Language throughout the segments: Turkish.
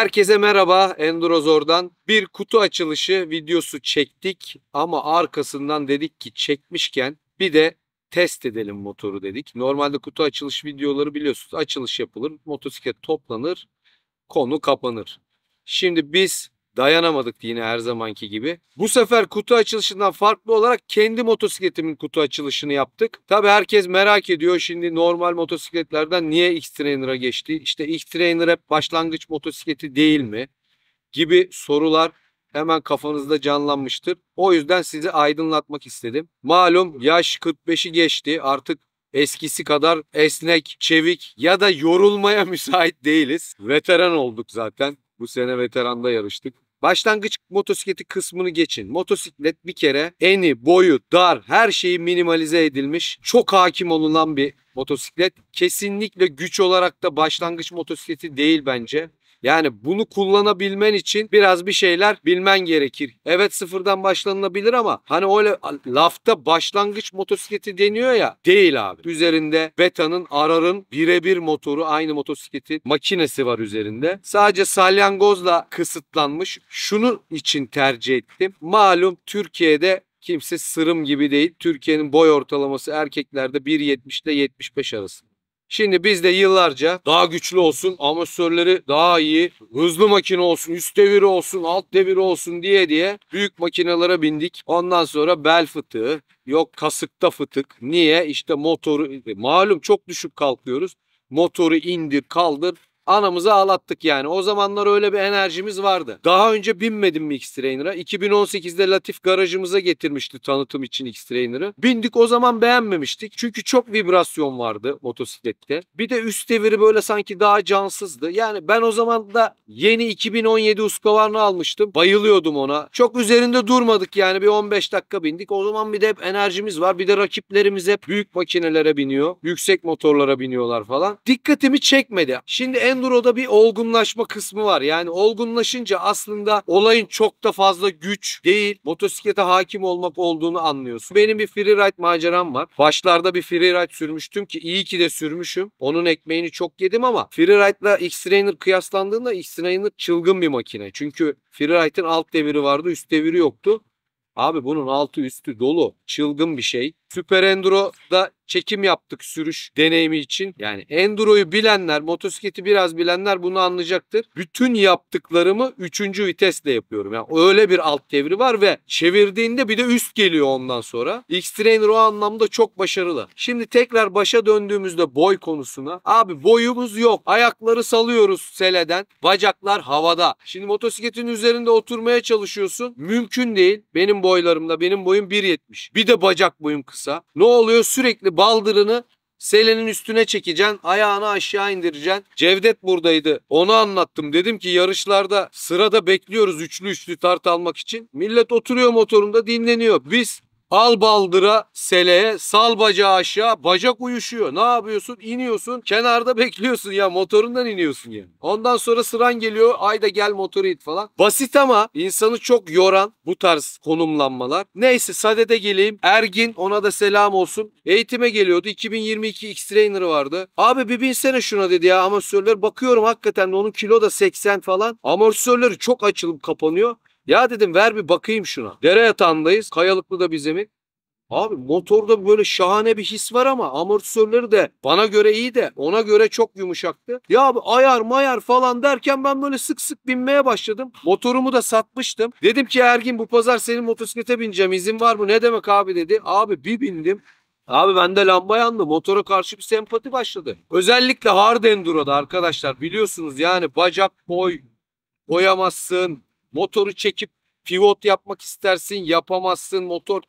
Herkese merhaba, Endurozor'dan bir kutu açılışı videosu çektik ama arkasından dedik ki çekmişken bir de test edelim motoru dedik. Normalde kutu açılış videoları biliyorsunuz, açılış yapılır, motosiklet toplanır, konu kapanır. Şimdi biz dayanamadık yine her zamanki gibi. Bu sefer kutu açılışından farklı olarak kendi motosikletimin kutu açılışını yaptık. Tabi herkes merak ediyor şimdi normal motosikletlerden niye X-Trainer'a geçti? İşte X-Trainer hep başlangıç motosikleti değil mi? Gibi sorular hemen kafanızda canlanmıştır. O yüzden sizi aydınlatmak istedim. Malum yaş 45'i geçti. Artık eskisi kadar esnek, çevik ya da yorulmaya müsait değiliz. Veteran olduk zaten. Bu sene veteranda yarıştık. Başlangıç motosikleti kısmını geçin. Motosiklet bir kere eni, boyu, dar, her şeyi minimalize edilmiş. Çok hakim olunan bir motosiklet. Kesinlikle güç olarak da başlangıç motosikleti değil bence. Yani bunu kullanabilmen için biraz bir şeyler bilmen gerekir. Evet, sıfırdan başlanılabilir ama hani öyle lafta başlangıç motosikleti deniyor ya, değil abi. Üzerinde Beta'nın Arar'ın birebir motoru, aynı motosikletin makinesi var üzerinde. Sadece salyangozla kısıtlanmış. Şunu için tercih ettim. Malum Türkiye'de kimse sırım gibi değil. Türkiye'nin boy ortalaması erkeklerde 1.70 ile 75 arası. Şimdi biz de yıllarca daha güçlü olsun, amortisörleri daha iyi, hızlı makine olsun, üst deviri olsun, alt deviri olsun diye büyük makinelere bindik. Ondan sonra bel fıtığı, yok kasıkta fıtık. Niye? İşte motoru, malum çok düşük kalkıyoruz. Motoru indir, kaldır. Anamızı ağlattık yani. O zamanlar öyle bir enerjimiz vardı. Daha önce binmedim mi X-Trainer'a? 2018'de Latif garajımıza getirmişti tanıtım için X-Trainer'ı. Bindik, o zaman beğenmemiştik. Çünkü çok vibrasyon vardı motosiklette. Bir de üst deviri böyle sanki daha cansızdı. Yani ben o zaman da yeni 2017 Husqvarna almıştım. Bayılıyordum ona. Çok üzerinde durmadık yani, bir 15 dakika bindik. O zaman bir de hep enerjimiz var. Bir de rakiplerimiz hep büyük makinelere biniyor. Yüksek motorlara biniyorlar falan. Dikkatimi çekmedi. Şimdi Enduro'da bir olgunlaşma kısmı var. Yani olgunlaşınca aslında olayın çok da fazla güç değil, motosiklete hakim olmak olduğunu anlıyorsun. Benim bir freeride maceram var. Başlarda bir freeride sürmüştüm ki iyi ki de sürmüşüm. Onun ekmeğini çok yedim ama freeride'la X-Trainer kıyaslandığında X-Trainer çılgın bir makine. Çünkü freeride'in alt deviri vardı, üst deviri yoktu. Abi bunun altı üstü dolu. Çılgın bir şey. Super Enduro'da çekim yaptık sürüş deneyimi için. Yani Enduro'yu bilenler, motosikleti biraz bilenler bunu anlayacaktır. Bütün yaptıklarımı 3. vitesle yapıyorum. Yani öyle bir alt devri var ve çevirdiğinde bir de üst geliyor ondan sonra. X-Trainer o anlamda çok başarılı. Şimdi tekrar başa döndüğümüzde boy konusuna. Abi boyumuz yok. Ayakları salıyoruz seleden. Bacaklar havada. Şimdi motosikletin üzerinde oturmaya çalışıyorsun. Mümkün değil. Benim boylarımda, benim boyum 1.70. Bir de bacak boyum kısa. Ne oluyor? Sürekli baldırını selenin üstüne çekeceksin. Ayağını aşağı indireceksin. Cevdet buradaydı. Onu anlattım. Dedim ki yarışlarda sırada bekliyoruz üçlü üçlü tart almak için. Millet oturuyor motorunda dinleniyor. Biz al baldıra seleye, sal bacağı aşağı, bacak uyuşuyor. Ne yapıyorsun? İniyorsun, kenarda bekliyorsun ya, motorundan iniyorsun yani. Ondan sonra sıran geliyor, ayda gel motoru it falan. Basit ama insanı çok yoran bu tarz konumlanmalar. Neyse sadede geleyim. Ergin, ona da selam olsun. Eğitime geliyordu. 2022 X-Trainer'ı vardı. Abi bir binsene şuna dedi ya, amortisörler. Bakıyorum hakikaten onun kilo da 80 falan. Amortisörleri çok açılıp kapanıyor. Ya dedim ver bir bakayım şuna. Dere yatağındayız. Kayalıklı da bir zemin. Abi motorda böyle şahane bir his var ama amortisörleri de bana göre iyi de ona göre çok yumuşaktı. Ya abi ayar mayar falan derken ben böyle sık sık binmeye başladım. Motorumu da satmıştım. Dedim ki Ergin, bu pazar senin motosiklete bineceğim, izin var mı? Ne demek abi dedi. Abi bir bindim. Abi bende lamba yandı. Motora karşı bir sempati başladı. Özellikle hard enduro'da arkadaşlar biliyorsunuz yani bacak boy koyamazsın. Motoru çekip pivot yapmak istersin, yapamazsın. Motor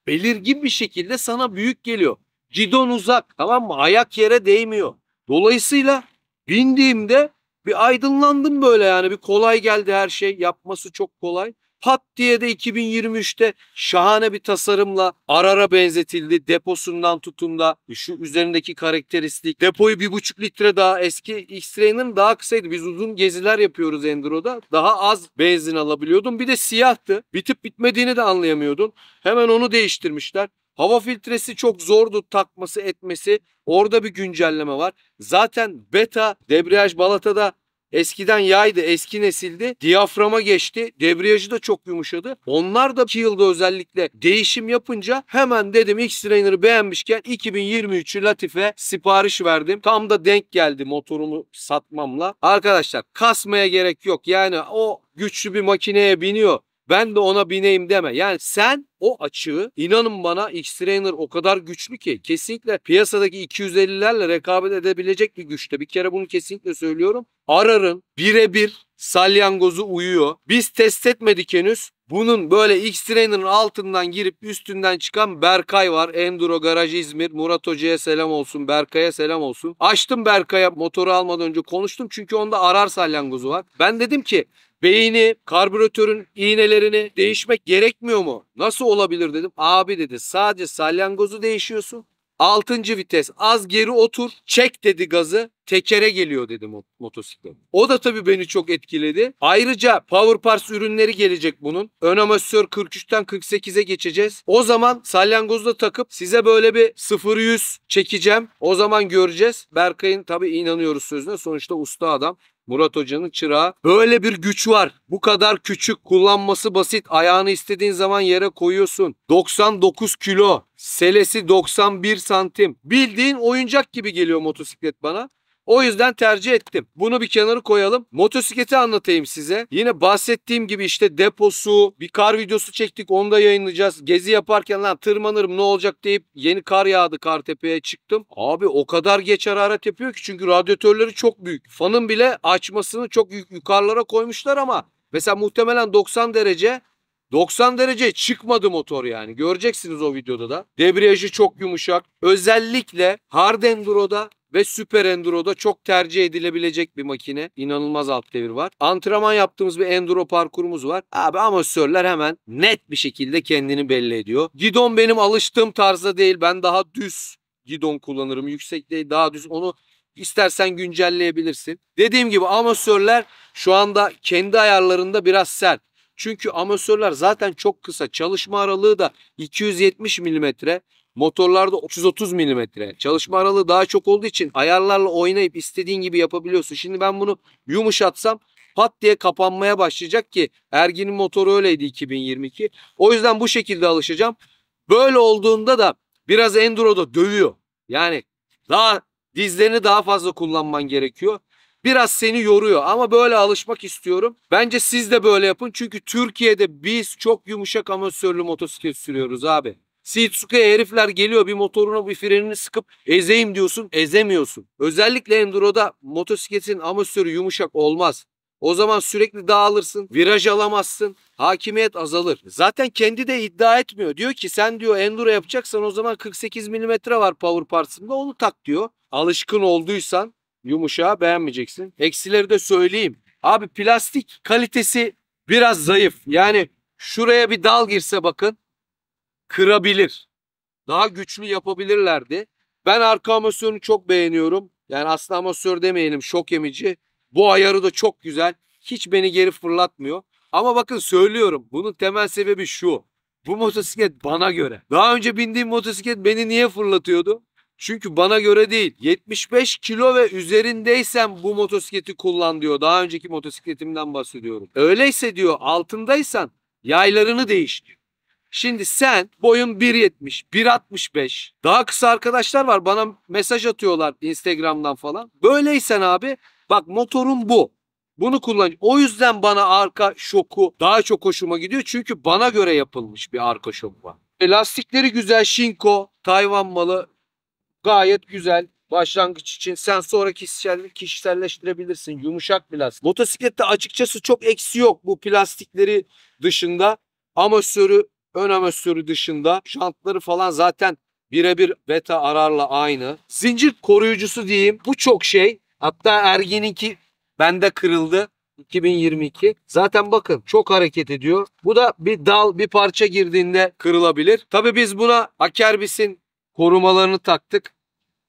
belirgin bir şekilde sana büyük geliyor. Gidon uzak, tamam mı? Ayak yere değmiyor. Dolayısıyla bindiğimde bir aydınlandım böyle yani. Bir kolay geldi her şey. Yapması çok kolay. Pat diye de 2023'te şahane bir tasarımla Arar'a benzetildi. Deposundan tutun da şu üzerindeki karakteristik. Depoyu 1,5 litre daha, eski X-Trainer'ın daha kısaydı. Biz uzun geziler yapıyoruz Enduro'da. Daha az benzin alabiliyordum. Bir de siyahtı. Bitip bitmediğini de anlayamıyordun. Hemen onu değiştirmişler. Hava filtresi çok zordu takması etmesi. Orada bir güncelleme var. Zaten beta debriyaj balatada Eskiden yaydı, eski nesildi. Diyaframa geçti. Debriyajı da çok yumuşadı. Onlar da 2 yılda özellikle değişim yapınca hemen dedim X-Trainer'ı beğenmişken 2023'ü Latife sipariş verdim. Tam da denk geldi motorumu satmamla. Arkadaşlar kasmaya gerek yok. Yani o güçlü bir makineye biniyor. Ben de ona bineyim deme. Yani sen o açığı, inanın bana, X-Trainer o kadar güçlü ki kesinlikle piyasadaki 250'lerle rekabet edebilecek bir güçte. Bir kere bunu kesinlikle söylüyorum. Arar'ın birebir salyangozu uyuyor. Biz test etmedik henüz. Bunun böyle X-Trainer'ın altından girip üstünden çıkan Berkay var. Enduro Garaj İzmir. Murat Hoca'ya selam olsun. Berkay'a selam olsun. Açtım Berkay'a, motoru almadan önce konuştum. Çünkü onda Arar salyangozu var. Ben dedim ki beyni, karbüratörün iğnelerini değişmek gerekmiyor mu? Nasıl olabilir dedim. Abi dedi, sadece salyangozu değişiyorsun. 6. vites, az geri otur, çek dedi gazı, tekere geliyor dedi motosiklet. O da tabii beni çok etkiledi. Ayrıca Power Parts ürünleri gelecek bunun. Ön amortisör 43'ten 48'e geçeceğiz. O zaman salyangozu da takıp size böyle bir 0-100 çekeceğim. O zaman göreceğiz. Berkay'ın tabii inanıyoruz sözüne. Sonuçta usta adam. Murat Hoca'nın çırağı. Böyle bir güç var. Bu kadar küçük, kullanması basit. Ayağını istediğin zaman yere koyuyorsun. 99 kilo. Selesi 91 santim. Bildiğin oyuncak gibi geliyor motosiklet bana. O yüzden tercih ettim. Bunu bir kenara koyalım. Motosikleti anlatayım size. Yine bahsettiğim gibi işte deposu, bir kar videosu çektik. Onu da yayınlayacağız. Gezi yaparken lan tırmanırım ne olacak deyip yeni kar yağdı, Kartepe'ye çıktım. Abi o kadar geç hararet yapıyor ki çünkü radyatörleri çok büyük. Fanın bile açmasını çok yukarılara koymuşlar ama mesela muhtemelen 90 derece çıkmadı motor yani. Göreceksiniz o videoda da. Debriyajı çok yumuşak. Özellikle hard enduro'da ve süper enduro'da çok tercih edilebilecek bir makine. İnanılmaz alt devir var. Antrenman yaptığımız bir enduro parkurumuz var. Abi amortisörler hemen net bir şekilde kendini belli ediyor. Gidon benim alıştığım tarzda değil. Ben daha düz gidon kullanırım. Yüksek değil, daha düz. Onu istersen güncelleyebilirsin. Dediğim gibi amortisörler şu anda kendi ayarlarında biraz sert. Çünkü amortisörler zaten çok kısa. Çalışma aralığı da 270 milimetre. Motorlarda 330 milimetre. Çalışma aralığı daha çok olduğu için ayarlarla oynayıp istediğin gibi yapabiliyorsun. Şimdi ben bunu yumuşatsam pat diye kapanmaya başlayacak ki Ergin'in motoru öyleydi 2022. O yüzden bu şekilde alışacağım. Böyle olduğunda da biraz enduro'da dövüyor. Yani daha dizlerini daha fazla kullanman gerekiyor. Biraz seni yoruyor ama böyle alışmak istiyorum. Bence siz de böyle yapın. Çünkü Türkiye'de biz çok yumuşak amortisörlü motosiklet sürüyoruz abi. Sitsuka'ya herifler geliyor, bir motoruna bir frenini sıkıp ezeyim diyorsun, ezemiyorsun. Özellikle enduro'da motosikletin amortisörü yumuşak olmaz. O zaman sürekli dağılırsın, viraj alamazsın, hakimiyet azalır. Zaten kendi de iddia etmiyor. Diyor ki sen diyor enduro yapacaksan o zaman 48 milimetre var Power Parts'ımda, onu tak diyor. Alışkın olduysan yumuşağı beğenmeyeceksin. Eksileri de söyleyeyim. Abi plastik kalitesi biraz zayıf. Yani şuraya bir dal girse bakın kırabilir. Daha güçlü yapabilirlerdi. Ben arka amortisörünü çok beğeniyorum. Yani aslında amortisör demeyelim, şok emici. Bu ayarı da çok güzel. Hiç beni geri fırlatmıyor. Ama bakın söylüyorum. Bunun temel sebebi şu. Bu motosiklet bana göre. Daha önce bindiğim motosiklet beni niye fırlatıyordu? Çünkü bana göre değil. 75 kilo ve üzerindeysen bu motosikleti kullan diyor. Daha önceki motosikletimden bahsediyorum. Öyleyse diyor altındaysan yaylarını değiş diyor. Şimdi sen boyun 1.70, 1.65. Daha kısa arkadaşlar var. Bana mesaj atıyorlar Instagram'dan falan. Böyleysen abi bak motorun bu. Bunu kullan. O yüzden bana arka şoku daha çok hoşuma gidiyor. Çünkü bana göre yapılmış bir arka şok var. Lastikleri güzel. Shinko, Tayvan malı. Gayet güzel. Başlangıç için sen sonra kişiselleştirebilirsin. Yumuşak bir lastik. Motosiklette açıkçası çok eksi yok bu plastikleri dışında. Amortisörü, ön amortisörü dışında. Jantları falan zaten birebir Beta Arar'la aynı. Zincir koruyucusu diyeyim. Bu çok şey. Hatta Ergin'inki bende kırıldı. 2022. Zaten bakın çok hareket ediyor. Bu da bir dal, bir parça girdiğinde kırılabilir. Tabii biz buna Akerbis'in korumalarını taktık.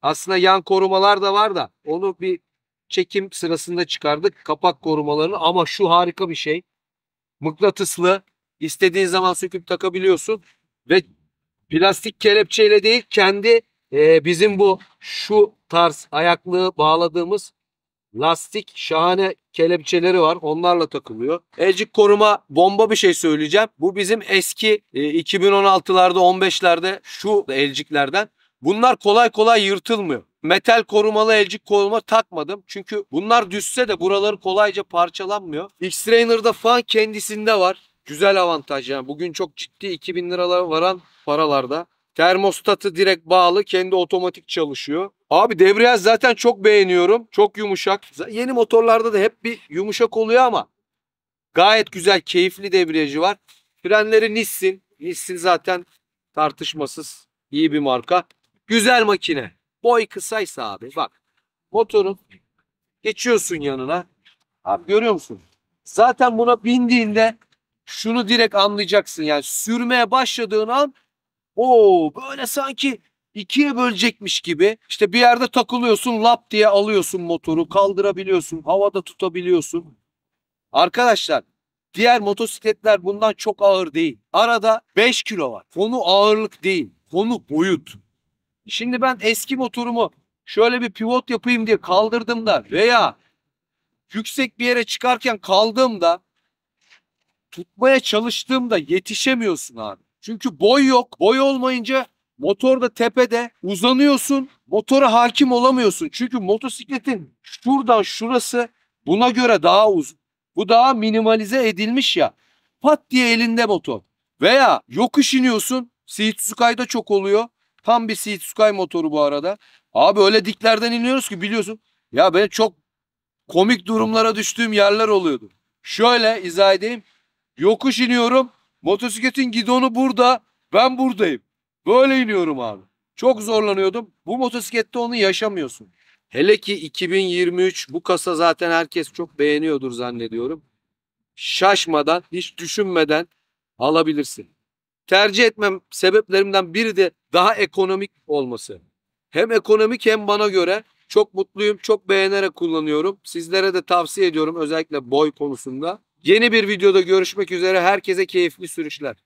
Aslında yan korumalar da var da onu bir çekim sırasında çıkardık. Kapak korumalarını, ama şu harika bir şey. Mıknatıslı, istediğin zaman söküp takabiliyorsun ve plastik kelepçeyle değil, kendi bizim bu şu tarz ayaklığı bağladığımız Lastik şahane kelepçeleri var. Onlarla takılıyor. Elcik koruma bomba bir şey söyleyeceğim. Bu bizim eski 2016'larda 15'lerde şu elciklerden. Bunlar kolay kolay yırtılmıyor. Metal korumalı elcik koruma takmadım. Çünkü bunlar düşse de buraları kolayca parçalanmıyor. X-Trainer'da fan kendisinde var. Güzel avantaj yani. Bugün çok ciddi 2000 liralara varan paralarda. Termostatı direkt bağlı, kendi otomatik çalışıyor. Abi debriyaj zaten çok beğeniyorum. Çok yumuşak. Yeni motorlarda da hep bir yumuşak oluyor ama gayet güzel, keyifli debriyajı var. Frenleri Nissin. Nissin zaten tartışmasız iyi bir marka. Güzel makine. Boy kısaysa abi bak. Motorun geçiyorsun yanına. Abi görüyor musun? Zaten buna bindiğinde şunu direkt anlayacaksın. Yani sürmeye başladığın an böyle sanki ikiye bölecekmiş gibi. İşte bir yerde takılıyorsun, lap diye alıyorsun motoru, kaldırabiliyorsun, havada tutabiliyorsun. Arkadaşlar, diğer motosikletler bundan çok ağır değil. Arada 5 kilo var. Konu ağırlık değil, konu boyut. Şimdi ben eski motorumu şöyle bir pivot yapayım diye kaldırdığımda veya yüksek bir yere çıkarken kaldığımda, tutmaya çalıştığımda yetişemiyorsun abi. Çünkü boy yok. Boy olmayınca motor da tepede, uzanıyorsun. Motora hakim olamıyorsun. Çünkü motosikletin şuradan şurası buna göre daha uzun. Bu daha minimalize edilmiş ya. Pat diye elinde motor. Veya yokuş iniyorsun. Seat çok oluyor. Tam bir Seat motoru bu arada. Abi öyle diklerden iniyoruz ki biliyorsun. Ya ben çok komik durumlara düştüğüm yerler oluyordu. Şöyle izah edeyim. Yokuş iniyorum. Motosikletin gidonu burada. Ben buradayım. Böyle iniyorum abi. Çok zorlanıyordum. Bu motosiklette onu yaşamıyorsun. Hele ki 2023 bu kasa zaten herkes çok beğeniyordur zannediyorum. Şaşmadan, hiç düşünmeden alabilirsin. Tercih etmem sebeplerimden biri de daha ekonomik olması. Hem ekonomik hem bana göre çok mutluyum. Çok beğenerek kullanıyorum. Sizlere de tavsiye ediyorum özellikle boy konusunda. Yeni bir videoda görüşmek üzere. Herkese keyifli sürüşler.